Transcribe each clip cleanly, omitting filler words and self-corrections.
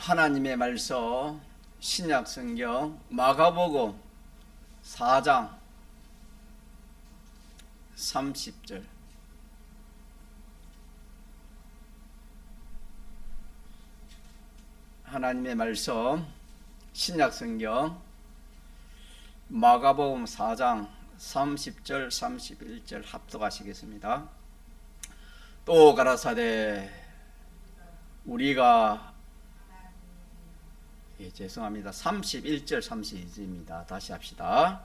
하나님의 말씀 신약 성경 마가복음 4장 30절. 하나님의 말씀 신약 성경 마가복음 4장 30절 31절 합독하시겠습니다. 또 가라사대 우리가 죄송합니다. 31절 32절입니다. 다시 합시다.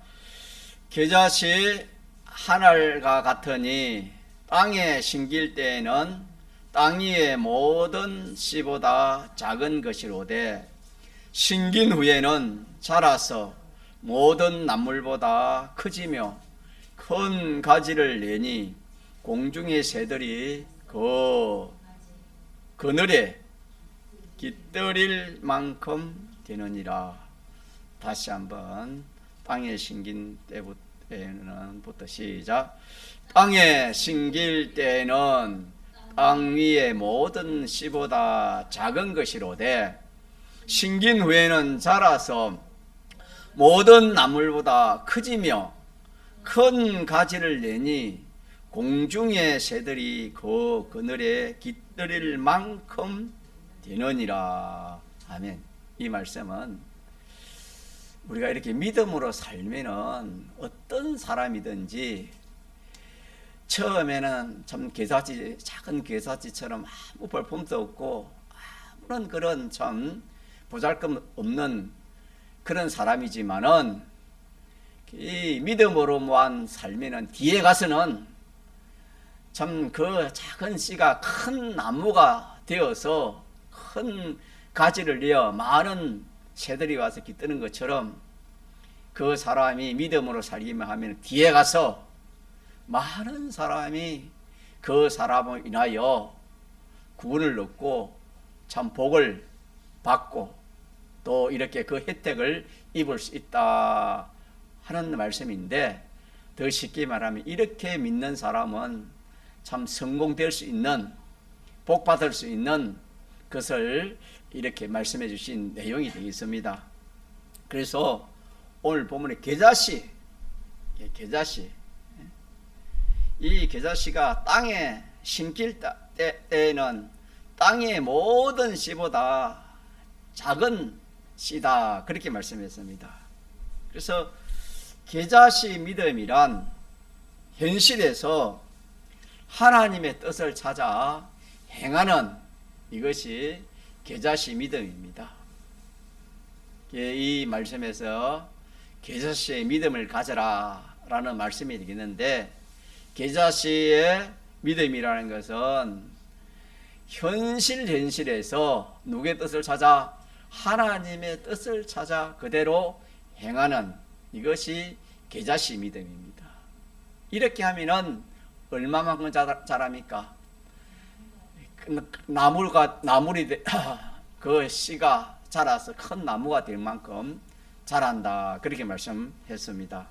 겨자씨 한 알과 같으니 땅에 심길 때에는 땅 위의 모든 씨보다 작은 것이로되 심긴 후에는 자라서 모든 나물보다 커지며 큰 가지를 내니 공중의 새들이 그 그늘에 깃들일 만큼 되느니라. 다시 한번 땅에 심긴 때부터 시작. 땅에 심길 때에는 땅 위의 모든 씨보다 작은 것이로되 심긴 후에는 자라서 모든 나물보다 커지며 큰 가지를 내니 공중의 새들이 그 그늘에 깃들일 만큼 되느니라. 아멘. 이 말씀은 우리가 이렇게 믿음으로 살면은 어떤 사람이든지 처음에는 참 겨자씨, 작은 겨자씨처럼 아무 볼품도 없고 아무런 그런 참 보잘것 없는 그런 사람이지만은 이 믿음으로만 살면은 뒤에 가서는 참 그 작은 씨가 큰 나무가 되어서 큰 가지를 내어 많은 새들이 와서 깃드는 것처럼 그 사람이 믿음으로 살기만 하면 뒤에 가서 많은 사람이 그 사람을 인하여 구원을 얻고 참 복을 받고 또 이렇게 그 혜택을 입을 수 있다 하는 말씀인데, 더 쉽게 말하면 이렇게 믿는 사람은 참 성공될 수 있는, 복 받을 수 있는 것을 이렇게 말씀해 주신 내용이 되겠습니다. 그래서 오늘 본문의 겨자씨, 이 겨자씨가 땅에 심길 때에는 땅의 모든 씨보다 작은 씨다, 그렇게 말씀했습니다. 그래서 겨자씨 믿음이란 현실에서 하나님의 뜻을 찾아 행하는 이것이 겨자씨 믿음입니다. 이 말씀에서 겨자씨의 믿음을 가져라 라는 말씀이 되겠는데, 겨자씨의 믿음이라는 것은 현실에서 누구의 뜻을 찾아? 하나님의 뜻을 찾아 그대로 행하는 이것이 겨자씨 믿음입니다. 이렇게 하면은 얼마만큼 자랍니까? 나물이 그 씨가 자라서 큰 나무가 될 만큼 자란다, 그렇게 말씀했습니다.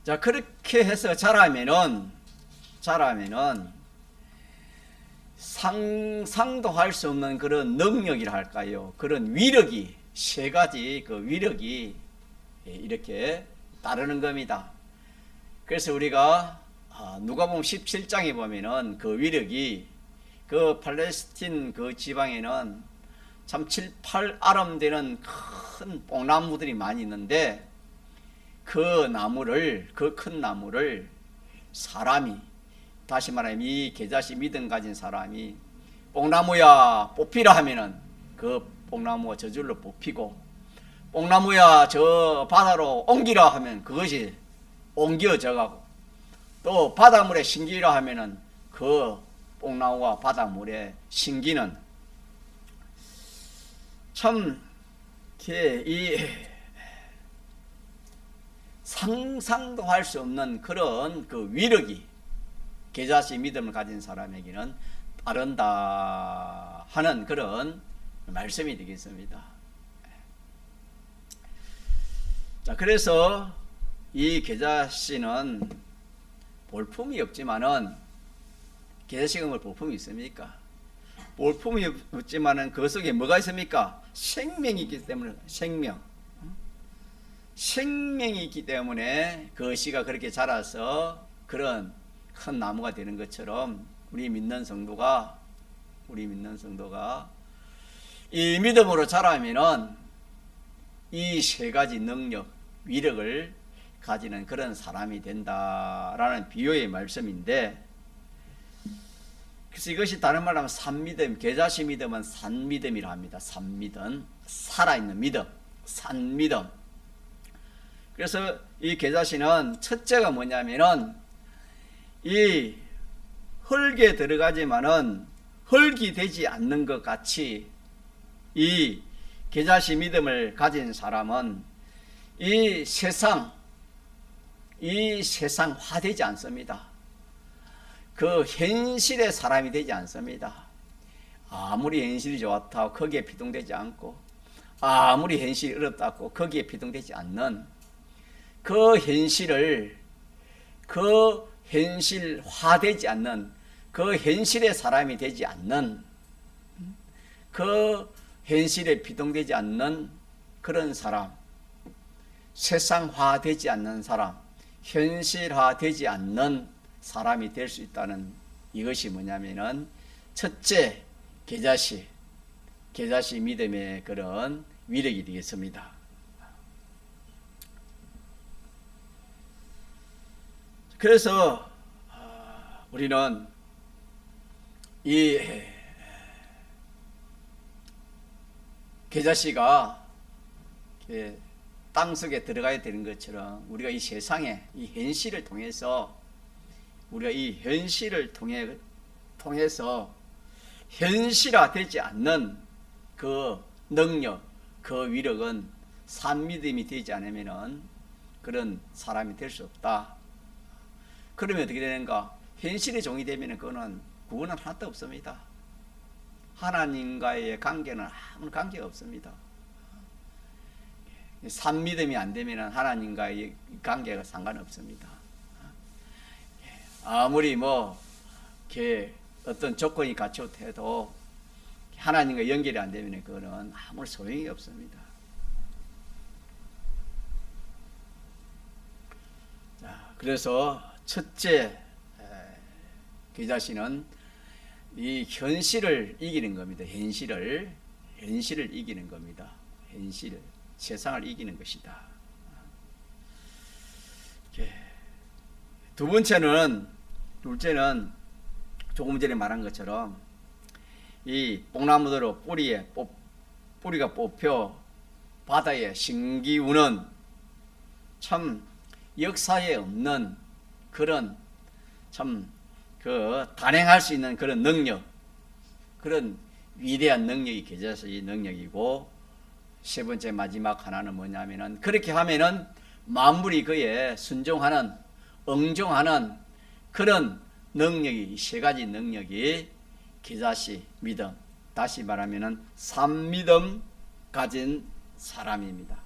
자, 그렇게 해서 자라면은 상상도 할 수 없는 그런 능력이라 할까요? 그런 위력이, 세 가지 그 위력이 이렇게 따르는 겁니다. 그래서 우리가 누가복음 17장에 보면은 그 위력이, 그 팔레스틴 그 지방에는 참 7, 8아름 되는 큰 뽕나무들이 많이 있는데 그 큰 나무를 사람이, 다시 말하면 이 겨자씨 믿음 가진 사람이 뽕나무야 뽑히라 하면은 그 뽕나무가 저절로 뽑히고, 뽕나무야 저 바다로 옮기라 하면 그것이 옮겨져 가고, 또 바닷물에 심기라 하면은 그 뽕나무가 바닷물에 심기는, 참 이 상상도 할 수 없는 그런 그 위력이 겨자씨 믿음을 가진 사람에게는 따른다 하는 그런 말씀이 되겠습니다. 자, 그래서 이 겨자씨는 볼품이 없지만은 겨자씨가 뭘 볼품이 있습니까? 볼품이 없지만은 그 속에 뭐가 있습니까? 생명이 있기 때문에 생명이 있기 때문에 그 씨가 그렇게 자라서 그런 큰 나무가 되는 것처럼 우리 믿는 성도가 이 믿음으로 자라면은 이 세 가지 능력, 위력을 가지는 그런 사람이 된다라는 비유의 말씀인데, 그래서 이것이 다른 말로 하면 산믿음, 계자시 믿음은 산믿음이라 합니다. 산믿음, 살아있는 믿음, 산믿음. 그래서 이 계자시는 첫째가 뭐냐면은 이 흙에 들어가지만은 흙이 되지 않는 것 같이 이 계자시 믿음을 가진 사람은 이 세상화되지 않습니다. 그 현실의 사람이 되지 않습니다. 아무리 현실이 좋았다고 거기에 피동되지 않고, 아무리 현실이 어렵다고 거기에 피동되지 않는 그 현실화되지 않는, 그 현실의 사람이 되지 않는, 그 현실에 피동되지 않는 그런 사람, 세상화되지 않는 사람, 현실화되지 않는 사람이 될 수 있다는, 이것이 뭐냐면은 첫째 계자시 믿음의 그런 위력이 되겠습니다. 그래서 우리는 이 계자시가 땅속에 들어가야 되는 것처럼 우리가 이 세상에 이 현실을 통해서, 우리가 이 현실을 통해서 현실화되지 않는 그 능력, 그 위력은 산믿음이 되지 않으면 그런 사람이 될 수 없다. 그러면 어떻게 되는가? 현실의 종이 되면 그거는 구원은 하나도 없습니다. 하나님과의 관계는 아무 관계가 없습니다. 산믿음이 안 되면 하나님과의 관계가 상관없습니다. 아무리 어떤 조건이 갖춰도 하나님과 연결이 안 되면 그거는 아무 소용이 없습니다. 자, 그래서 첫째 계자시는 이 현실을 이기는 겁니다. 현실을 이기는 겁니다. 세상을 이기는 것이다. 둘째는 조금 전에 말한 것처럼 이 뽕나무대로 뿌리가 뽑혀 바다에 신기우는 참 역사에 없는 그런 참 단행할 수 있는 그런 능력, 그런 위대한 능력이 계자시 능력이고, 세 번째 마지막 하나는 뭐냐면은 그렇게 하면은 만물이 그에 순종하는, 응종하는 그런 능력이, 세 가지 능력이 계자시 믿음, 다시 말하면은 산믿음 가진 사람입니다.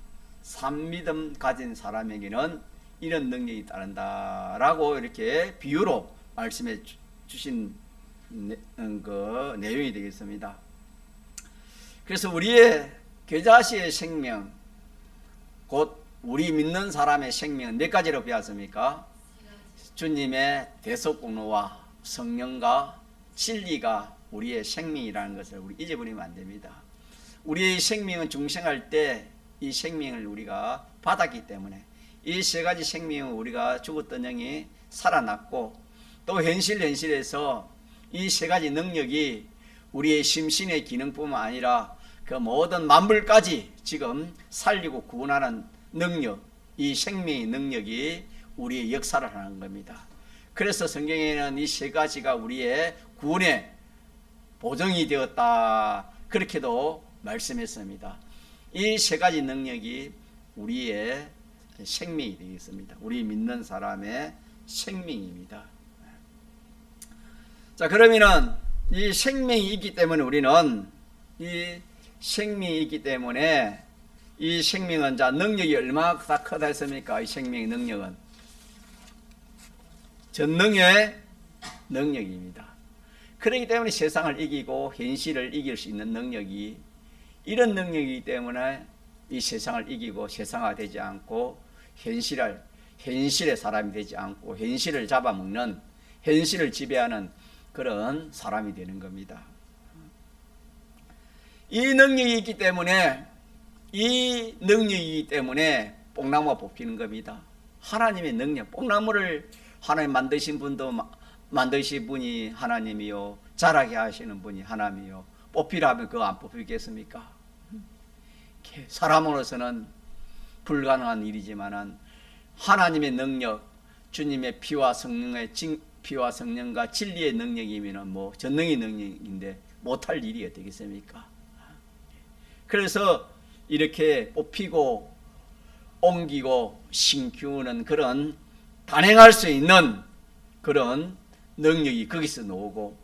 산믿음 가진 사람에게는 이런 능력이 따른다라고 이렇게 비유로 말씀해 주신 그 내용이 되겠습니다. 그래서 우리의 계자시의 생명, 곧 우리 믿는 사람의 생명은 몇 가지로 배웠습니까? 주님의 대속공로와 성령과 진리가 우리의 생명이라는 것을 우리 잊어버리면 안 됩니다. 우리의 생명은 중생할 때 이 생명을 우리가 받았기 때문에 이 세 가지 생명은 우리가 죽었던 영이 살아났고, 또 현실에서 이 세 가지 능력이 우리의 심신의 기능뿐만 아니라 그 모든 만물까지 지금 살리고 구원하는 능력, 이 생명의 능력이 우리의 역사를 하는 겁니다. 그래서 성경에는 이 세 가지가 우리의 구원의 보증이 되었다, 그렇게도 말씀했습니다. 이 세 가지 능력이 우리의 생명이 되겠습니다. 우리 믿는 사람의 생명입니다. 자, 그러면은 이 생명이 있기 때문에 우리는 이 생명은 자, 능력이 얼마나 크다 했습니까? 이 생명의 능력은 전능의 능력입니다. 그렇기 때문에 세상을 이기고 현실을 이길 수 있는 능력이 이런 능력이기 때문에 이 세상을 이기고 세상화되지 않고 현실의 사람이 되지 않고 현실을 잡아먹는 현실을 지배하는 그런 사람이 되는 겁니다. 이 능력이 있기 때문에 뽕나무가 뽑히는 겁니다. 하나님의 능력, 뽕나무를 하나님 만드신 분이 하나님이요, 자라게 하시는 분이 하나님이요, 뽑히라면 그거 안 뽑히겠습니까? 사람으로서는 불가능한 일이지만은 하나님의 능력, 주님의 피와 성령과 진리의 능력이면은 뭐 전능의 능력인데 못할 일이 어떻겠습니까? 그래서 이렇게 뽑히고 옮기고 심기우는 그런 단행할 수 있는 그런 능력이 거기서 나오고,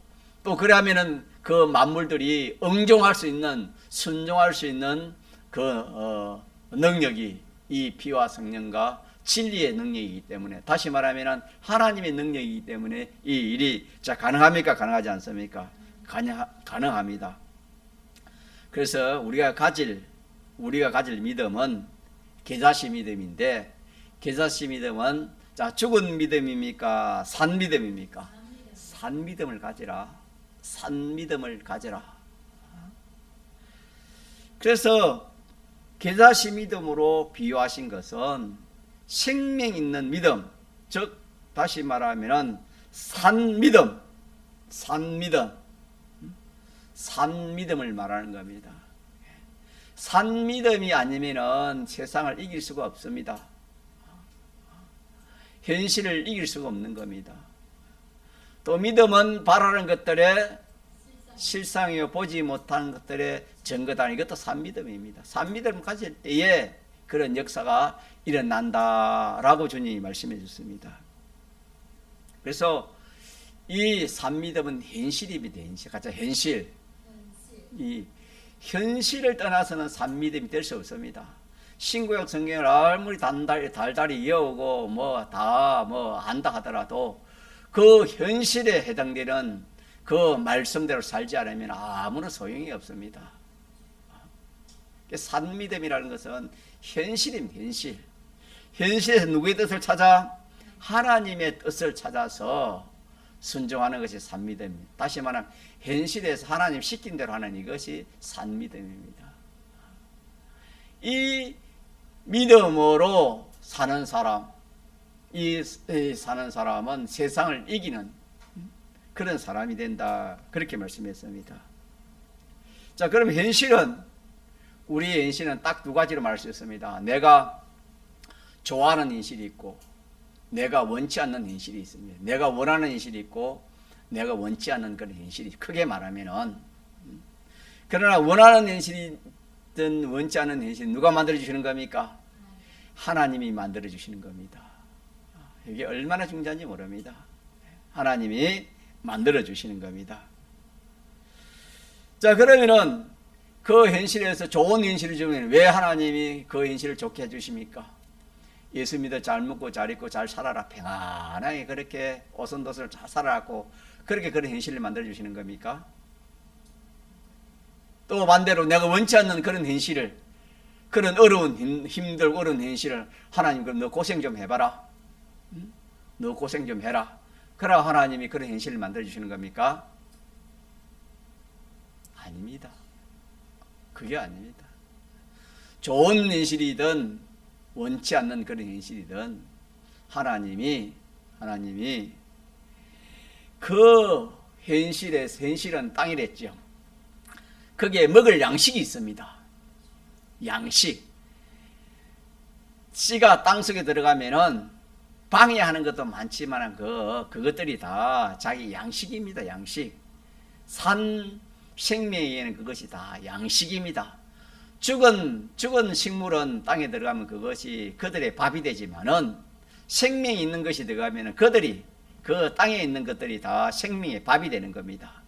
또 그러면은 그 만물들이 응종할 수 있는, 순종할 수 있는 그 능력이 이 피와 성령과 진리의 능력이기 때문에, 다시 말하면 하나님의 능력이기 때문에 이 일이 가능합니까? 가능하지 않습니까? 가능합니다. 그래서 우리가 가질 믿음은 계자시 믿음인데, 계자시 믿음은 죽은 믿음입니까? 산 믿음입니까? 산 믿음을 가지라. 산 믿음을 가져라. 그래서 계자시 믿음으로 비유하신 것은 생명 있는 믿음, 즉 다시 말하면 산 믿음을 말하는 겁니다. 산 믿음이 아니면은 세상을 이길 수가 없습니다. 현실을 이길 수가 없는 겁니다. 또 믿음은 바라는 것들의 실상이요, 보지 못하는 것들의 증거다. 이것도 산 믿음입니다. 산 믿음을 가질 때에 그런 역사가 일어난다라고 주님이 말씀해 주셨습니다. 그래서 이 산 믿음은 현실입니다. 현실. 이 현실을 떠나서는 산 믿음이 될 수 없습니다. 신구약 성경을 아무리 달달이 이어오고 안다 하더라도 그 현실에 해당되는 그 말씀대로 살지 않으면 아무런 소용이 없습니다. 산 믿음이라는 것은 현실입니다. 현실에서 누구의 뜻을 찾아? 하나님의 뜻을 찾아서 순종하는 것이 산 믿음입니다. 다시 말하면 현실에서 하나님 시킨 대로 하는 이것이 산 믿음입니다. 이 믿음으로 사는 사람, 사는 사람은 세상을 이기는 그런 사람이 된다, 그렇게 말씀했습니다. 자, 그럼 우리의 현실은 딱 두 가지로 말할 수 있습니다. 내가 좋아하는 현실이 있고 내가 원치 않는 현실이 있습니다. 내가 원하는 현실이 있고 내가 원치 않는 그런 현실이, 크게 말하면은, 그러나 원하는 현실이든 원치 않는 현실 누가 만들어 주시는 겁니까? 하나님이 만들어 주시는 겁니다. 이게 얼마나 중요한지 모릅니다. 하나님이 만들어 주시는 겁니다. 자, 그러면은 그 현실에서 좋은 현실을 주면 왜 하나님이 그 현실을 좋게 해주십니까? 예수 믿어 잘 먹고 잘 입고 잘 살아라, 평안하게 그렇게 오손도손 잘 살아라고 그렇게 그런 현실을 만들어 주시는 겁니까? 또 반대로 내가 원치 않는 그런 현실을, 그런 힘들고 어려운 현실을 하나님, 그럼 너 고생 좀 해봐라, 너 고생 좀 해라, 그러나 하나님이 그런 현실을 만들어 주시는 겁니까? 아닙니다. 그게 아닙니다. 좋은 현실이든 원치 않는 그런 현실이든 하나님이 그 현실은 땅이랬죠. 거기에 먹을 양식이 있습니다. 양식. 씨가 땅속에 들어가면은 방해하는 것도 많지만 그것들이 다 자기 양식입니다. 양식. 산 생명에는 그것이 다 양식입니다. 죽은 식물은 땅에 들어가면 그것이 그들의 밥이 되지만은 생명이 있는 것이 들어가면 그 땅에 있는 것들이 다 생명의 밥이 되는 겁니다.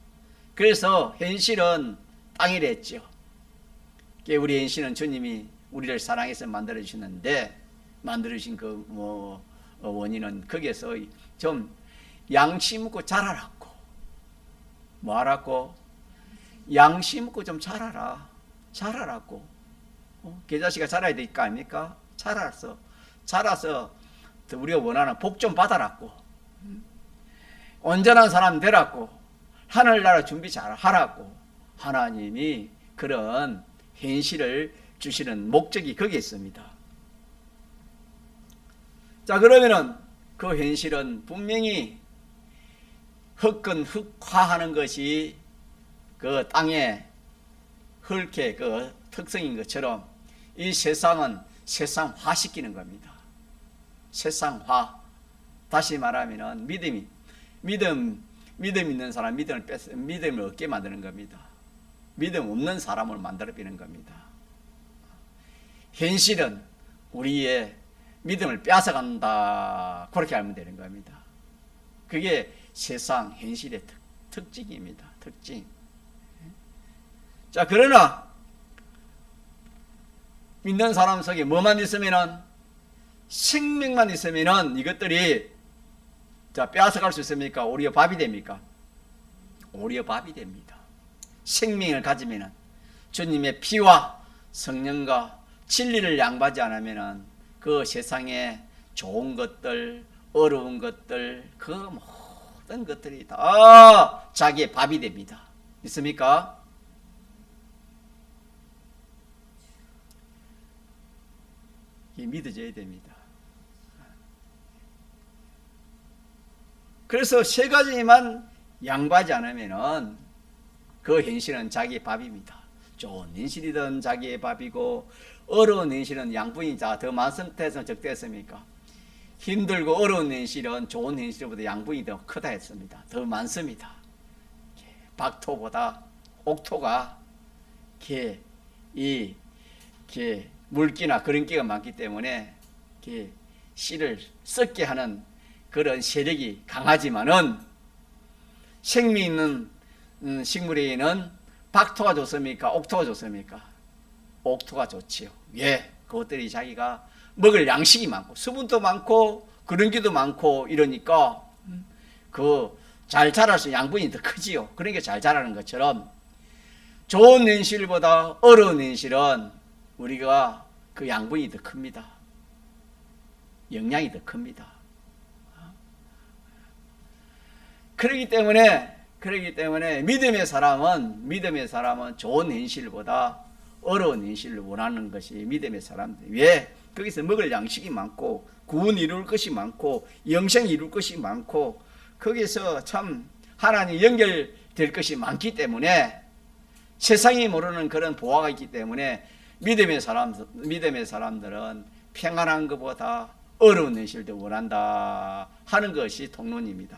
그래서 현실은 땅이랬죠. 우리 현실은 주님이 우리를 사랑해서 만들어 주시는데, 만들어 주신 그 원인은 거기에서 좀 양치 먹고 자라라고, 뭐 하라고? 양심 있고 좀 자라라. 자라라고. 계자씨가 자라야 될 거 아닙니까? 자라서 우리가 원하는 복 좀 받아라고. 온전한 사람 되라고. 하늘나라 준비 잘 하라고. 하나님이 그런 현실을 주시는 목적이 거기에 있습니다. 자, 그러면은 그 현실은 분명히 흙은 흙화하는 것이 그 땅에 흙의 그 특성인 것처럼 이 세상은 세상화시키는 겁니다. 세상화. 다시 말하면은 믿음 있는 사람 믿음을 얻게 만드는 겁니다. 믿음 없는 사람을 만들어버리는 겁니다. 현실은 우리의 믿음을 뺏어간다. 그렇게 알면 되는 겁니다. 그게 세상 현실의 특징입니다. 특징. 자, 그러나 믿는 사람 속에 뭐만 있으면은, 생명만 있으면은 이것들이 뺏어갈 수 있습니까? 오히려 밥이 됩니까? 오히려 밥이 됩니다. 생명을 가지면은, 주님의 피와 성령과 진리를 양보하지 않으면은 그 세상에 좋은 것들, 어려운 것들, 그 모든 것들이 다 자기의 밥이 됩니다. 있습니까? 이게 믿어져야 됩니다. 그래서 세 가지만 양보하지 않으면은 그 현실은 자기의 밥입니다. 좋은 현실이든 자기의 밥이고, 어려운 현실은 양분이 더 많습니까? 적대했습니까? 힘들고 어려운 현실은 좋은 현실보다 양분이 더 크다 했습니다. 더 많습니다. 박토보다 옥토가 물기나 그런기가 많기 때문에 씨를 썩게 하는 그런 세력이 강하지만은, 생명 있는 식물에는 박토가 좋습니까? 옥토가 좋습니까? 옥토가 좋지요. 왜? 그것들이 자기가 먹을 양식이 많고 수분도 많고 그런기도 많고 이러니까 잘 자랄 수 있는 양분이 더 크지요. 그러니까 잘 자라는 것처럼 좋은 현실보다 어려운 현실은 우리가 그 양분이 더 큽니다. 영양이 더 큽니다. 그렇기 때문에 믿음의 사람은 좋은 현실보다 어려운 현실을 원하는 것이 믿음의 사람들. 왜? 거기서 먹을 양식이 많고 구원 이룰 것이 많고 영생 이룰 것이 많고 거기서 참 하나님 연결될 것이 많기 때문에, 세상이 모르는 그런 보화가 있기 때문에 믿음의 사람들은 평안한 것보다 어려운 현실도 원한다 하는 것이 통론입니다.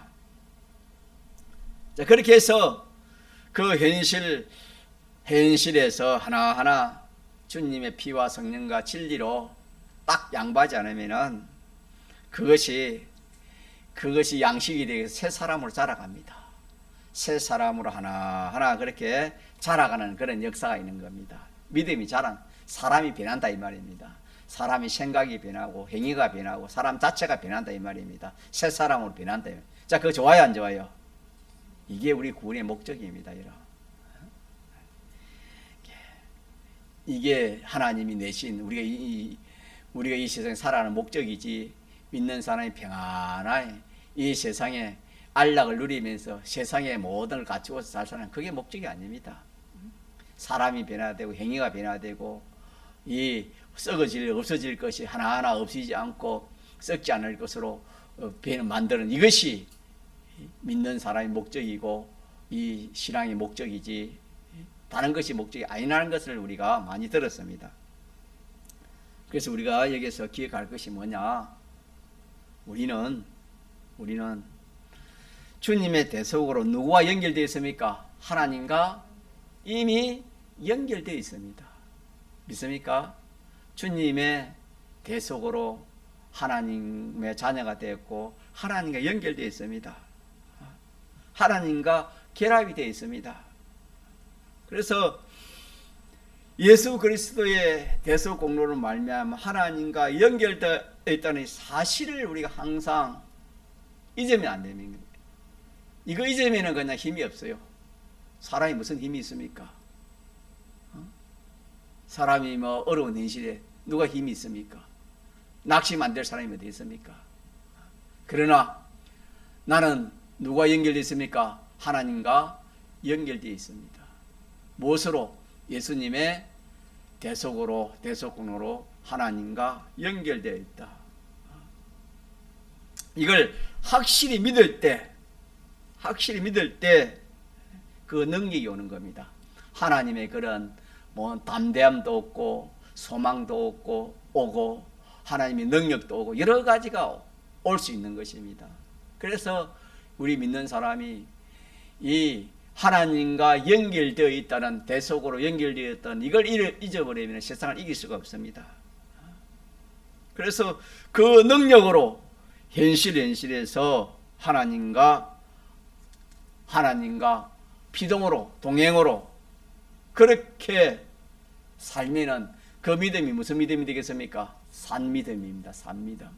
자, 그렇게 해서 그 현실에서 하나하나 주님의 피와 성령과 진리로 딱 양보하지 않으면은 그것이 양식이 되어서 새 사람으로 자라갑니다. 새 사람으로 하나하나 그렇게 자라가는 그런 역사가 있는 겁니다. 믿음이 사람이 변한다 이 말입니다. 사람이 생각이 변하고 행위가 변하고 사람 자체가 변한다 이 말입니다. 새 사람으로 변한다. 자, 그거 좋아요 안 좋아요? 이게 우리 구원의 목적입니다. 이게 하나님이 내신 우리가 이 세상에 살아가는 목적이지, 믿는 사람이 평안하게 이 세상에 안락을 누리면서 세상의 모든 걸 갖추어서 잘 사는, 그게 목적이 아닙니다. 사람이 변화되고 행위가 변화되고 이 없어질 것이 하나하나 없어지지 않고 썩지 않을 것으로 만드는, 이것이 믿는 사람의 목적이고 이 신앙의 목적이지 다른 것이 목적이 아니라는 것을 우리가 많이 들었습니다. 그래서 우리가 여기서 기억할 것이 뭐냐? 우리는 주님의 대속으로 누구와 연결되어 있습니까? 하나님과 이미 연결되어 있습니다. 믿습니까? 주님의 대속으로 하나님의 자녀가 되었고 하나님과 연결되어 있습니다. 하나님과 결합이 되어 있습니다. 그래서 예수 그리스도의 대속 공로를 말미암아 하나님과 연결되어 있다는 사실을 우리가 항상 잊으면 안 됩니다. 이거 잊으면 그냥 힘이 없어요. 사람이 무슨 힘이 있습니까? 사람이 뭐 어려운 현실에 누가 힘이 있습니까? 낙심 안 될 사람이 어디 있습니까? 그러나 나는 누가 연결되어 있습니까? 하나님과 연결되어 있습니다. 무엇으로? 예수님의 대속으로, 대속군으로 하나님과 연결되어 있다. 이걸 확실히 믿을 때 그 능력이 오는 겁니다. 하나님의 그런 뭐 담대함도 없고 소망도 없고 오고 하나님의 능력도 오고 여러 가지가 올 수 있는 것입니다. 그래서 우리 믿는 사람이 이 하나님과 연결되어 있다는 대속으로 연결되어 있던 이걸 잊어버리면 세상을 이길 수가 없습니다. 그래서 그 능력으로 현실에서 하나님과 피동으로 동행으로 그렇게 살면은 그 믿음이 무슨 믿음이 되겠습니까? 산믿음입니다. 산믿음.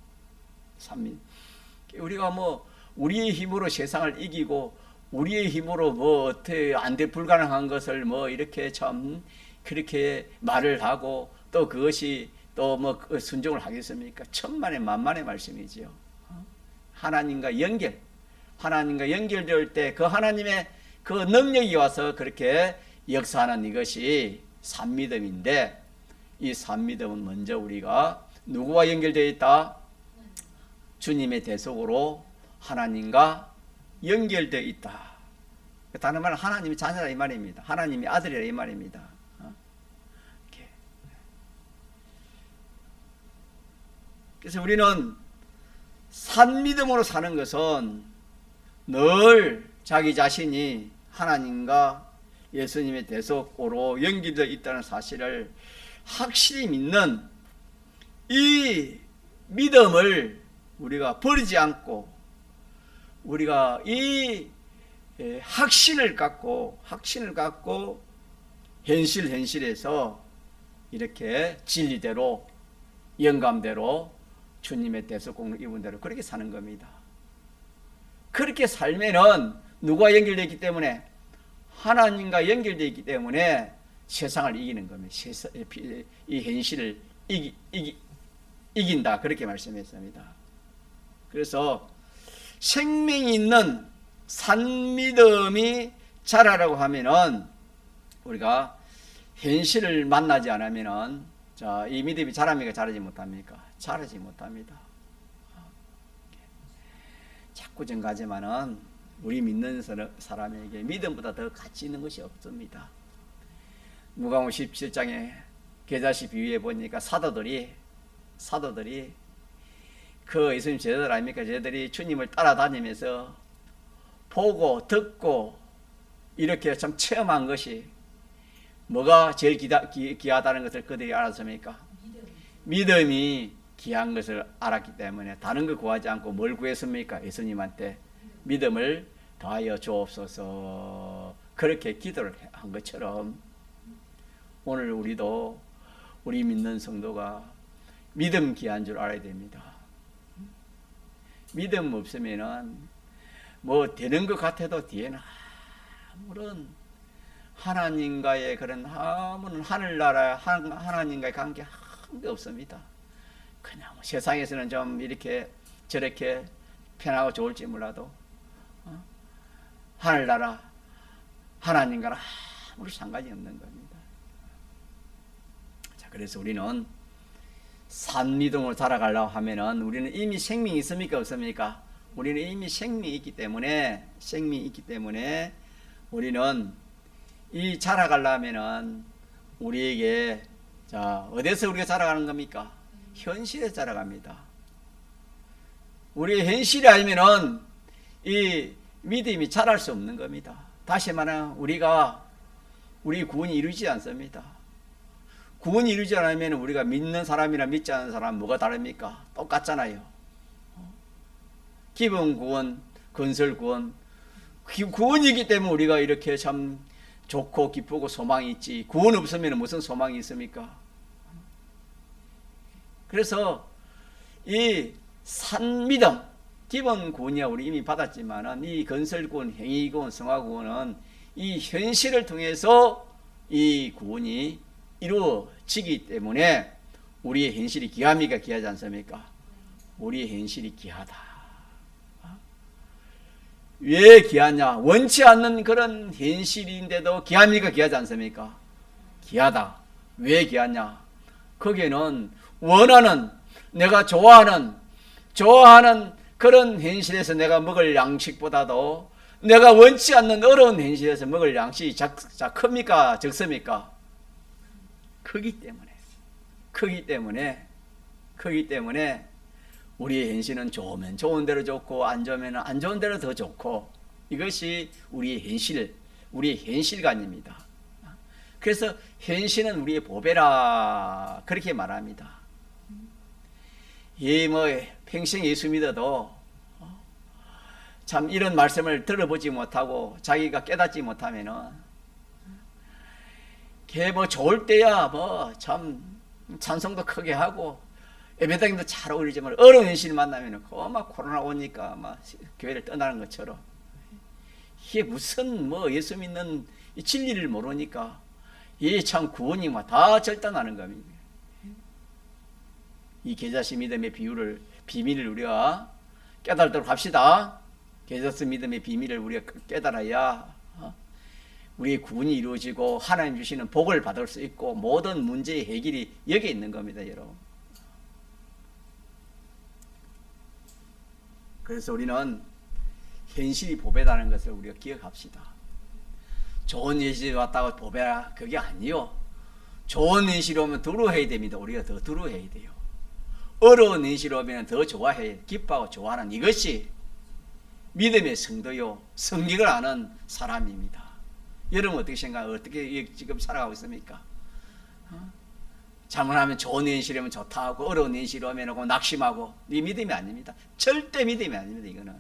우리가 뭐 우리의 힘으로 세상을 이기고 우리의 힘으로 뭐 어떻게 안 돼 불가능한 것을 뭐 이렇게 참 그렇게 말을 하고 또 그것이 또 뭐 순종을 하겠습니까? 천만의 만만의 말씀이지요. 하나님과 연결될 때 그 하나님의 그 능력이 와서 그렇게 역사하는 이것이 산믿음인데 이 산믿음은 먼저 우리가 누구와 연결되어 있다? 주님의 대속으로 하나님과 연결되어 있다. 다른 말은 하나님이 자녀라 이 말입니다. 하나님이 아들이라 이 말입니다. 이렇게. 그래서 우리는 산믿음으로 사는 것은 늘 자기 자신이 하나님과 예수님의 대속으로 연결되어 있다는 사실을 확실히 믿는 이 믿음을 우리가 버리지 않고 우리가 이 확신을 갖고 현실에서 이렇게 진리대로 영감대로 주님의 대속공을 입은 대로 그렇게 사는 겁니다. 그렇게 살면은 누구와 연결되어 있기 때문에 하나님과 연결되어 있기 때문에 세상을 이기는 겁니다. 이 현실을 이긴다 그렇게 말씀했습니다. 그래서 생명이 있는 산믿음이 자라라고 하면은 우리가 현실을 만나지 않으면은 이 믿음이 자랍니까? 자라지 못합니까? 자라지 못합니다. 자꾸 정가지만은 우리 믿는 사람에게 믿음보다 더 가치 있는 것이 없습니다. 누가복음 17장에 계자시 비유에 보니까 사도들이 그 예수님 제자들 아닙니까? 제자들이 주님을 따라다니면서 보고 듣고 이렇게 참 체험한 것이 뭐가 제일 귀하다는 것을 그들이 알았습니까? 믿음이 귀한 것을 알았기 때문에 다른 거 구하지 않고 뭘 구했습니까? 예수님한테 믿음을 더하여 주옵소서 그렇게 기도를 한 것처럼 오늘 우리도 우리 믿는 성도가 믿음 귀한 줄 알아야 됩니다. 믿음 없으면은 뭐 되는 것 같아도 뒤에는 아무런 하나님과의 그런 아무런 하늘나라 하나님과의 관계 한 게 없습니다. 그냥 세상에서는 좀 이렇게 저렇게 편하고 좋을지 몰라도 하늘나라 하나님과는 아무런 상관이 없는 겁니다. 자, 그래서 우리는 산미동으로 살아가려고 하면은 우리는 이미 생명이 있습니까? 없습니까? 우리는 이미 생명이 있기 때문에 우리는 이 자라가려면은 우리에게 자 어디서 우리가 자라가는 겁니까? 현실에 자라갑니다. 우리의 현실이 아니면은 이 믿음이 자랄 수 없는 겁니다. 다시 말하면 우리 구원이 이루지 않습니다. 구원이 이루지 않으면 우리가 믿는 사람이나 믿지 않는 사람 뭐가 다릅니까? 똑같잖아요. 기본 구원, 건설 구원, 구원이기 때문에 우리가 이렇게 참 좋고 기쁘고 소망이 있지. 구원 없으면 무슨 소망이 있습니까? 그래서 이 산믿음, 기본 구원이야 우리 이미 받았지만은 이 건설 구원, 행위 구원, 성화 구원은 이 현실을 통해서 이 구원이 이루어지기 때문에 우리의 현실이 귀합니까? 귀하지 않습니까? 우리의 현실이 귀하다. 왜 귀하냐? 원치 않는 그런 현실인데도 귀합니까? 귀하지 않습니까? 귀하다. 왜 귀하냐? 거기에는 원하는, 내가 좋아하는 그런 현실에서 내가 먹을 양식보다도 내가 원치 않는 어려운 현실에서 먹을 양식이 큽니까? 적습니까? 크기 때문에 우리의 현실은 좋으면 좋은 대로 좋고 안 좋으면 안 좋은 대로 더 좋고, 이것이 우리의 현실관입니다. 그래서 현실은 우리의 보배라 그렇게 말합니다. 평생 예수 믿어도 참 이런 말씀을 들어보지 못하고 자기가 깨닫지 못하면은 걔 좋을 때야 참 찬송도 크게 하고 예배당도 잘 어울리지만 어려운 현실 만나면은 막 코로나 오니까 막 교회를 떠나는 것처럼, 이게 무슨 예수 믿는 이 진리를 모르니까 이 참 구원이 다 절단하는 겁니다. 이 계자식 믿음의 비밀을 우리가 깨달도록 합시다. 계자식 믿음의 비밀을 우리가 깨달아야 우리의 구원이 이루어지고 하나님 주시는 복을 받을 수 있고 모든 문제의 해결이 여기에 있는 겁니다, 여러분. 그래서 우리는 현실이 보배다는 것을 우리가 기억합시다. 좋은 현실이 왔다고 보배라 그게 아니요. 좋은 현실이 오면 두려워해야 됩니다. 우리가 더 두려워해야 돼요. 어려운 현실이 오면 더 좋아해, 기뻐하고 좋아하는 이것이 믿음의 성도요, 성경을 아는 사람입니다. 여러분 어떻게 생각하고 어떻게 지금 살아가고 있습니까? 잘못하면 좋은 현실이면 좋다 하고 어려운 현실이 오면 낙심하고, 이 믿음이 아닙니다. 절대 믿음이 아닙니다. 이거는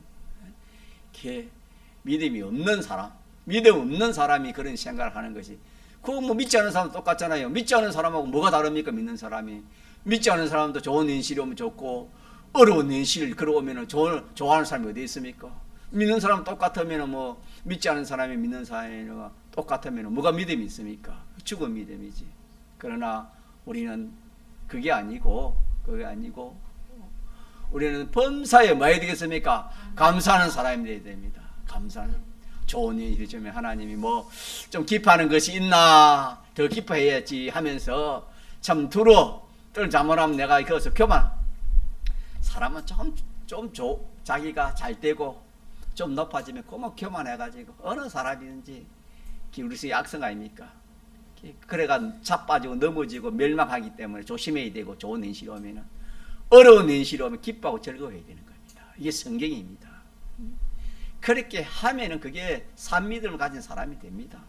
믿음이 없는 사람, 믿음 없는 사람이 그런 생각을 하는 것이, 그거 믿지 않는 사람 똑같잖아요. 믿지 않는 사람하고 뭐가 다릅니까? 믿는 사람이. 믿지 않는 사람도 좋은 현실이 오면 좋고 어려운 현실 걸어오면 좋아하는 사람이 어디 있습니까? 믿는 사람 똑같으면 믿지 않는 사람이 믿는 사람이랑 똑같으면 뭐가 믿음이 있습니까? 죽은 믿음이지. 그러나 우리는 그게 아니고 우리는 범사에 뭐 해야 되겠습니까? 감사하는 사람이 되어야 됩니다. 감사하는. 좋은 일이 주면 하나님이 좀 기뻐하는 것이 있나, 더 기뻐해야지 하면서 참 뜰 잘못하면 내가 그것을 교만. 사람은 자기가 잘 되고 좀 높아지면 교만해가지고 어느 사람이든지 우리 악성 아닙니까? 그래가 자빠지고 넘어지고 멸망하기 때문에 조심해야 되고, 좋은 현실이 오면은, 어려운 현실이 오면 기뻐하고 즐거워해야 되는 겁니다. 이게 성경입니다. 그렇게 하면은 그게 산 믿음을 가진 사람이 됩니다.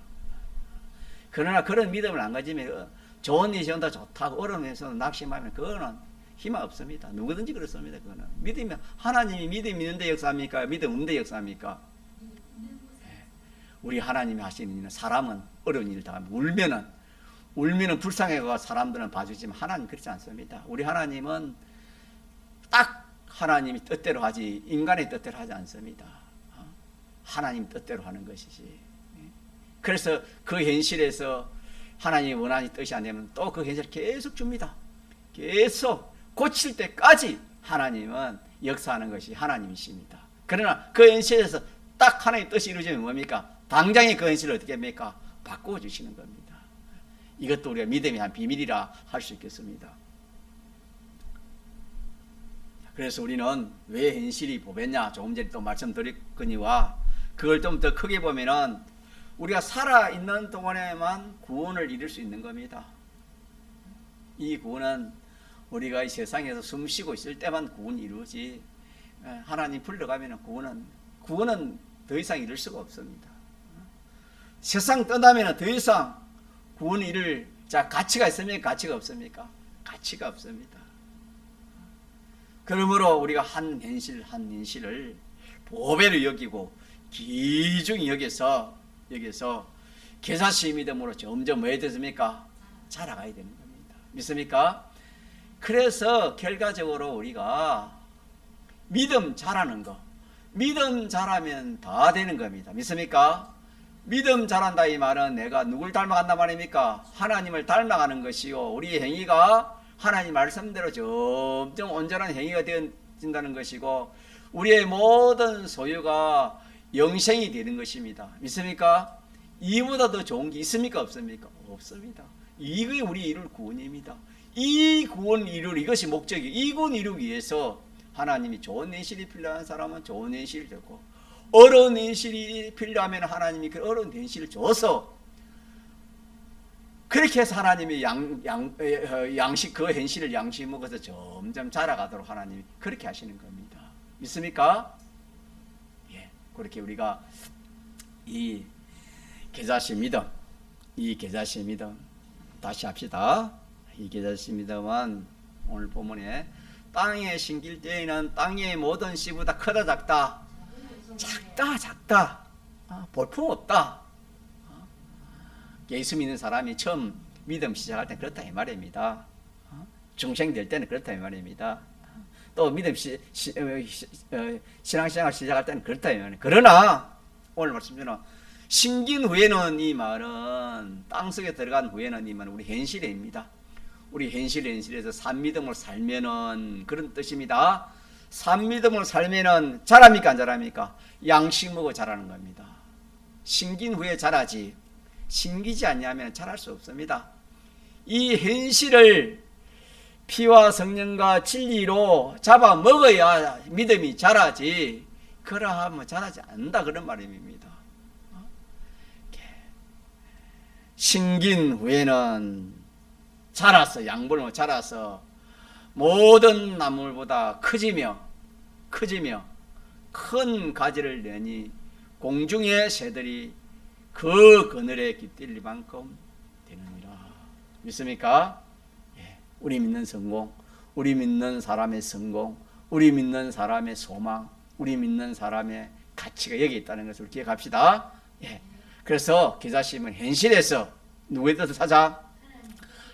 그러나 그런 믿음을 안 가지면 좋은 일이 온다 좋다고 어려운 일에서 낙심하면 그거는 희망 없습니다. 누구든지 그렇습니다. 그거는 믿으면, 하나님이 믿음 있는데 역사합니까? 믿음 없는데 역사합니까? 우리 하나님이 하시는 일은, 사람은 어려운 일을 당하면 울면은 불쌍해가 사람들은 봐주지만 하나님 그렇지 않습니다. 우리 하나님은 딱 하나님이 뜻대로 하지 인간의 뜻대로 하지 않습니다. 하나님 뜻대로 하는 것이지. 그래서 그 현실에서 하나님이 원하는 뜻이 안 되면 또 그 현실을 계속 줍니다. 계속 고칠 때까지 하나님은 역사하는 것이 하나님이십니다. 그러나 그 현실에서 딱 하나님의 뜻이 이루어지면 뭡니까? 당장에 그 현실을 어떻게 합니까? 바꾸어 주시는 겁니다. 이것도 우리가 믿음의 한 비밀이라 할 수 있겠습니다. 그래서 우리는 왜 현실이 보배냐? 조금 전에 또 말씀드렸거니와 그걸 좀 더 크게 보면은 우리가 살아있는 동안에만 구원을 이룰 수 있는 겁니다. 이 구원은 우리가 이 세상에서 숨 쉬고 있을 때만 구원이 이루어지, 하나님 불러가면 구원은 더 이상 이룰 수가 없습니다. 세상 떠나면 더 이상 구원을 이룰 가치가 있습니까? 가치가 없습니까? 가치가 없습니다. 그러므로 우리가 한 현실을 보배로 여기고 귀중히 여기서 계사시 믿음으로 점점 뭐 해야 되습니까? 자라가야 되는 겁니다. 믿습니까? 그래서 결과적으로 우리가 믿음 잘하는 거, 믿음 잘하면 다 되는 겁니다. 믿습니까? 믿음 잘한다 이 말은 내가 누굴 닮아간단 말입니까? 하나님을 닮아가는 것이요. 우리의 행위가 하나님 말씀대로 점점 온전한 행위가 되어진다는 것이고 우리의 모든 소유가 영생이 되는 것입니다. 믿습니까? 이보다 더 좋은 게 있습니까? 없습니까? 없습니다. 이게 우리 이룰 구원입니다. 이 구원 이룰 이것이 목적이 이 구원 이루기 위해서 하나님이 좋은 내실이 필요한 사람은 좋은 내실을 줬고 어려운 내실이 필요하면 하나님이 그 어려운 내실을 줘서 그렇게 해서 하나님이 양식 그 현실을 양식 먹어서 점점 자라가도록 하나님이 그렇게 하시는 겁니다. 믿습니까? 예, 그렇게 우리가 이 계자식 믿음, 이 계자식 믿음 다시 합시다. 이 계자식 믿음은 오늘 본문에 땅에 심길 때에는 땅의 모든 씨보다 크다 작다, 작다, 볼품 없다. 예수 믿는 사람이 처음 믿음 시작할 때는 그렇다 이 말입니다. 중생될 때는 그렇다 이 말입니다. 또 믿음 신앙생활 시작할 때는 그렇다 이 말입니다. 그러나 오늘 말씀처럼 심긴 후에는 이 말은 땅속에 들어간 후에는 이 말은 우리 현실입니다. 우리 현실에서 산믿음을 살면은 그런 뜻입니다. 산믿음을 살면은 자랍니까 안 자랍니까? 양식 먹어 자라는 겁니다. 심긴 후에 자라지 심기지 않냐면 자랄 수 없습니다. 이 현실을 피와 성령과 진리로 잡아 먹어야 믿음이 자라지 그러하면 자라지 않는다 그런 말입니다. 심긴 후에는 자라서 양분으로 자라서 모든 나물보다 커지며 큰 가지를 내니 공중의 새들이 그 그늘에 깃들릴 만큼 되느니라. 믿습니까? 예. 우리 믿는 성공, 우리 믿는 사람의 성공, 우리 믿는 사람의 소망, 우리 믿는 사람의 가치가 여기 있다는 것을 기억합시다. 예. 그래서 계자심은 현실에서 누구의 뜻을 찾아?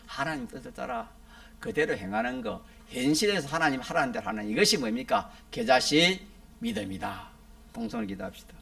하나님 뜻을 따라 그대로 행하는 거. 현실에서 하나님 하라는 대로 하는 이것이 뭡니까? 계자식 믿음이다. 동성을 기도합시다.